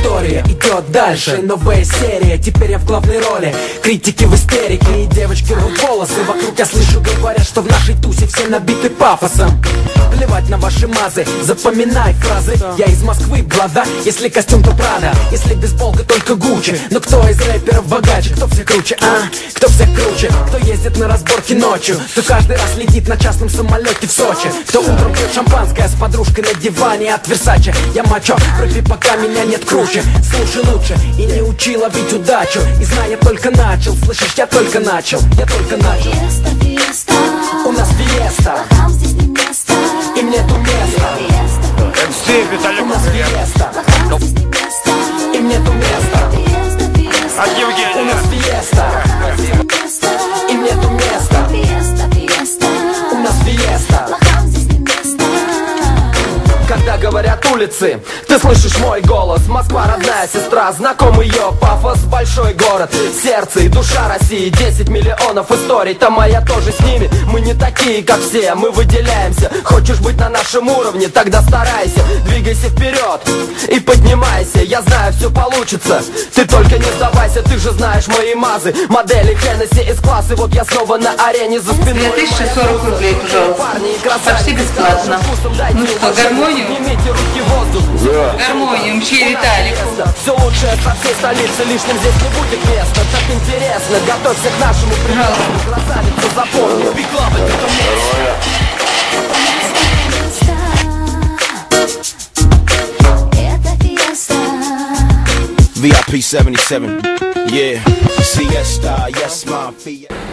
история идет дальше. Новая серия, теперь я в главной роли. Критики в истерике и девочки рвут волосы. Вокруг я слышу, говорят, что в нашей тусе все набиты пафосом. Плевать на ваши мазы, запоминай фразы. Я из Москвы, блада, если костюм, то Прада. Если бейсболка, только Гуччи. Но кто из рэперов богаче, кто все круче, а? Кто все круче? Кто ездит на разборки ночью, кто каждый раз летит на частном самолете в Сочи. Кто утром пьет шампанское с подружкой на диване от Версаче. Я мачо, прыгай, пока меня нет круче. Слушай лучше и не учи ловить удачу. И знай, я только начал, слышишь, я только начал. Я только начал. Фиеста, фиеста, у нас фиеста, там здесь не место. Им нету места. МС Виталий У нас фиеста, Там здесь не место. им нету места. Фиеста, фиеста, От У Евгения. нас фиеста, место. им нету места. Фиеста, фиеста, У нас фиеста. там здесь не место. Когда говорят улицы, ты слышишь мой голос. Москва родная сестра, знаком ее пафос. Большой город, сердце и душа России. 10 миллионов историй, там моя тоже с ними. Мы не такие, как все, мы выделяемся. Хочешь быть на нашем уровне, тогда старайся. Двигайся вперед и поднимайся. Я знаю, все получится, ты только не сдавайся. Ты же знаешь мои мазы, модели Хеннесси из класса. Вот я снова на арене за спиной. 2040 рублей, пожалуйста. Парни и красавицы, Почти бесплатно. ну что, гармонию? Поднимите руки в воздух. Гармонию, мчи Виталику. Все лучшее со всей столицы, лишним здесь не будет места. Так интересно, готовься к нашему приему. Красавица, запомни, Big Club, это Это фиеста. VIP 77, yeah, siesta, yes, my Fiat.